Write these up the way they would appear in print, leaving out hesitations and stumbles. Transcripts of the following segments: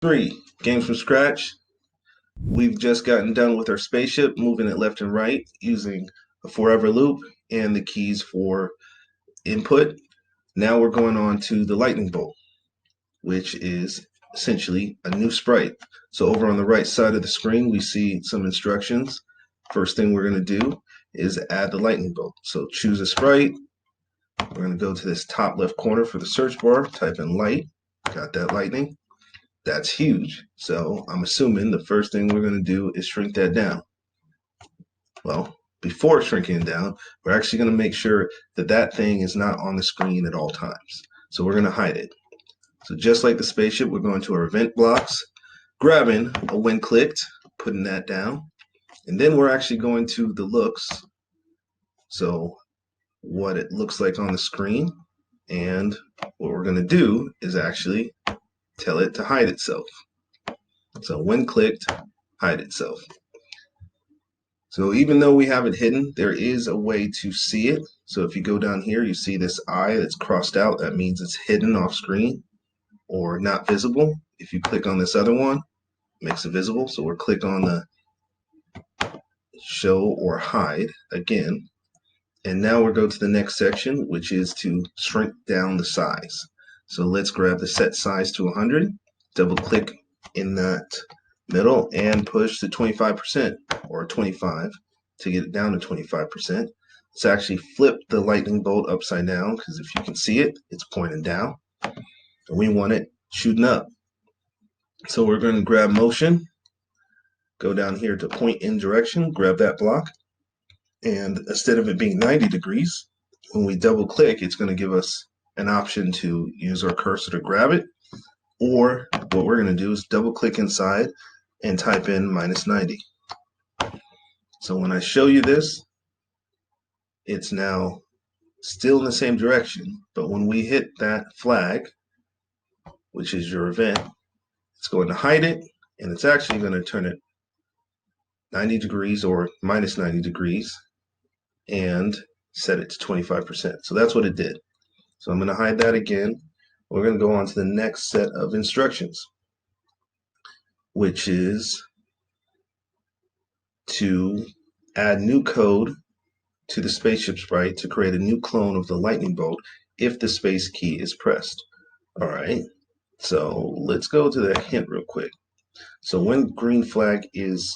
3. Games from scratch. We've just gotten done with our spaceship, moving it left and right using a forever loop and the keys for input. Now we're going on to the lightning bolt, which is essentially a new sprite. So over on the right side of the screen, we see some instructions. First thing we're going to do is add the lightning bolt. So choose a sprite. We're going to go to this top left corner for the search bar, type in light. Got that lightning. That's huge. So I'm assuming the first thing we're going to do is shrink that down. Well, before shrinking it down, we're actually going to make sure that that thing is not on the screen at all times. So we're going to hide it. So just like the spaceship, we're going to our event blocks, grabbing a when clicked, putting that down, and then we're actually going to the looks. So what it looks like on the screen, and what we're going to do is actually tell it to hide itself. So when clicked, hide itself. So even though we have it hidden, there is a way to see it. So if you go down here, you see this eye that's crossed out. That means it's hidden off screen or not visible. If you click on this other one, it makes it visible. So we'll click on the show or hide again. And now we'll go to the next section, which is to shrink down the size. So let's grab the set size to 100, double click in that middle and push to 25% or 25 to get it down to 25%. Let's actually flip the lightning bolt upside down because if you can see it, it's pointing down. And we want it shooting up. So we're going to grab motion, go down here to point in direction, grab that block. And instead of it being 90 degrees, when we double click, it's going to give us an option to use our cursor to grab it. Or what we're going to do is double click inside and type in -90. So when I show you this, it's now still in the same direction. But when we hit that flag, which is your event, it's going to hide it. And it's actually going to turn it 90 degrees or -90 degrees and set it to 25%. So that's what it did. So I'm going to hide that again. We're going to go on to the next set of instructions, which is to add new code to the spaceship sprite to create a new clone of the lightning bolt if the space key is pressed. All right, so let's go to the hint real quick. So when green flag is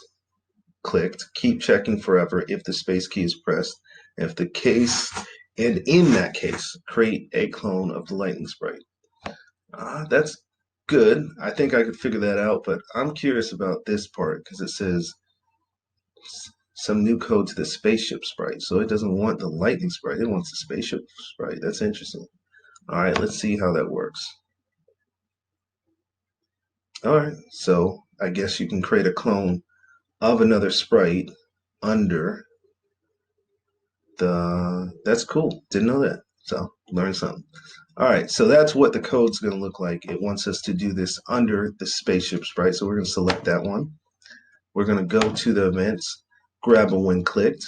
clicked, keep checking forever if the space key is pressed. If the case, and in that case, create a clone of the lightning sprite. That's good. I think I could figure that out, but I'm curious about this part because it says some new code to the spaceship sprite. So it doesn't want the lightning sprite, it wants the spaceship sprite. That's interesting. All right, let's see how that works. All right, so I guess you can create a clone of another sprite under that's cool. Didn't know that. So learn something. All right, so that's what the code's going to look like. It wants us to do this under the spaceship sprite. So we're going to select that one. We're going to go to the events, grab a when clicked,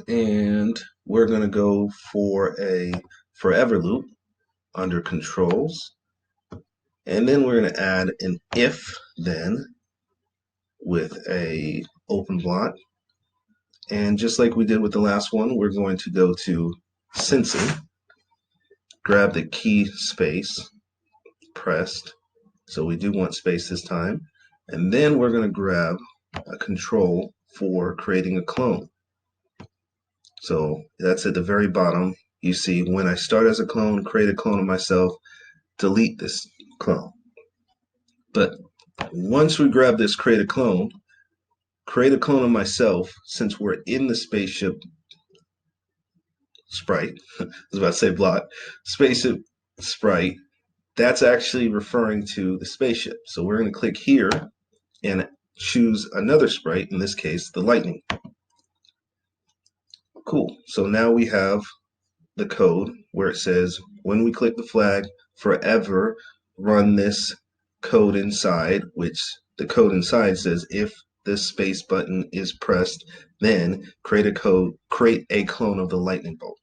and we're going to go for a forever loop under controls. And then we're going to add an if then with a open block. And just like we did with the last one, we're going to go to sensing, grab the key space pressed. So we do want space this time. And then we're going to grab a control for creating a clone. So that's at the very bottom. You see when I start as a clone, create a clone of myself, delete this clone. But once we grab this create a clone of myself, since we're in the spaceship sprite, I was about to say block, spaceship sprite, that's actually referring to the spaceship. So we're going to click here and choose another sprite, in this case, the lightning. Cool. So now we have the code where it says, when we click the flag, forever run this code inside, which the code inside says if this space button is pressed, then create a clone of the lightning bolt.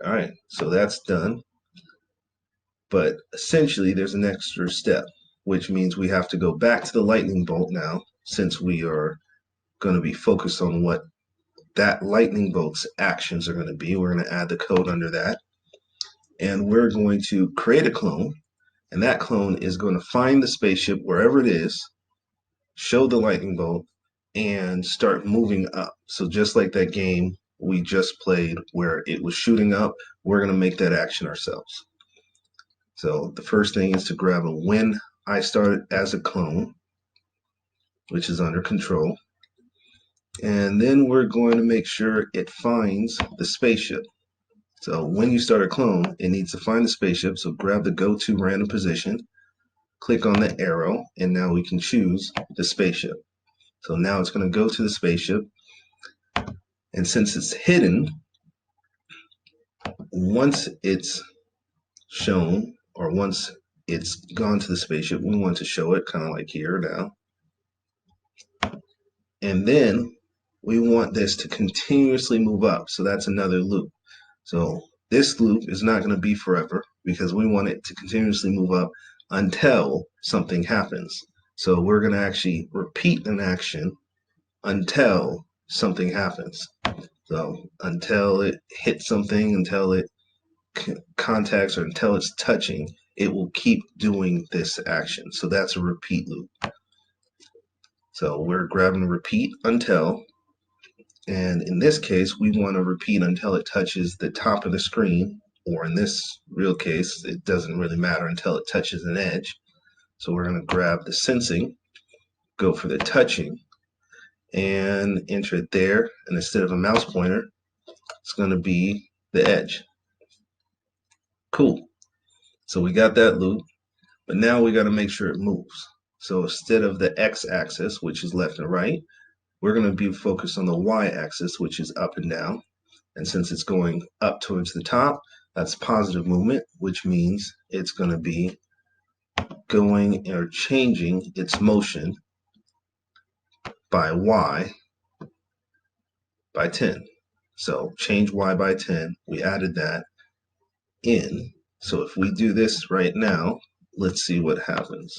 All right, so that's done. But essentially, there's an extra step. which means we have to go back to the lightning bolt now, since we are going to be focused on what that lightning bolt's actions are going to be. We're going to add the code under that. And we're going to create a clone. And that clone is going to find the spaceship wherever it is, show the lightning bolt, and start moving up. So just like that game we just played where it was shooting up, we're going to make that action ourselves. So the first thing is to grab a when I started as a clone, which is under control. And then we're going to make sure it finds the spaceship. So when you start a clone, it needs to find the spaceship. So grab the go to random position, click on the arrow, and now we can choose the spaceship. So now it's going to go to the spaceship. And since it's hidden, once it's shown, or once it's gone to the spaceship, we want to show it kind of like here now. And then we want this to continuously move up. So that's another loop. So this loop is not going to be forever because we want it to continuously move up until something happens. So we're going to actually repeat an action until something happens. So until it hits something, until it contacts, or until it's touching, it will keep doing this action. So that's a repeat loop. So we're grabbing repeat until, and in this case, we want to repeat until it touches the top of the screen, or in this real case, it doesn't really matter until it touches an edge. So we're going to grab the sensing, go for the touching, and enter it there. And instead of a mouse pointer, it's going to be the edge. Cool. So we got that loop, but now we got to make sure it moves. So instead of the x-axis, which is left and right, we're going to be focused on the y-axis, which is up and down. And since it's going up towards the top, that's positive movement, which means it's going to be going or changing its motion by y by 10. So change y by 10. We added that in. So if we do this right now, let's see what happens.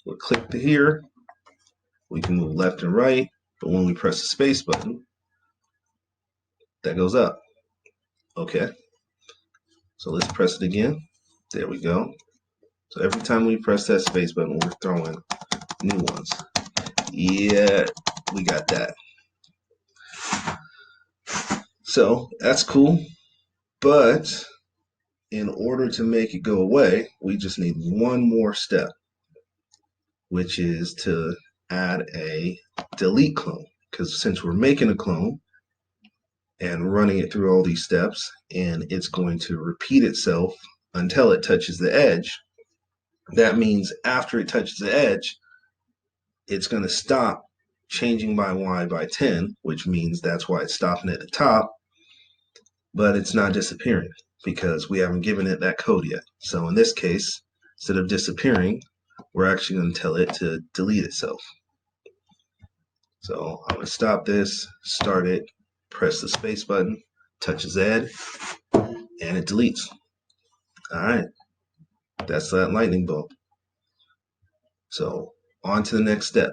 We'll click to here. We can move left and right, but when we press the space button, that goes up. Okay. So let's press it again. There we go. So every time we press that space button, we're throwing new ones. Yeah, we got that. So that's cool. But in order to make it go away, we just need one more step, which is to add a delete clone. Because since we're making a clone and running it through all these steps, and it's going to repeat itself until it touches the edge, that means after it touches the edge, it's going to stop changing by y by 10, which means that's why it's stopping at the top, but it's not disappearing because we haven't given it that code yet. So in this case, instead of disappearing, we're actually going to tell it to delete itself. So I'm going to stop this, start it, press the space button, touch Z, and it deletes. All right, that's that lightning bolt. So on to the next step.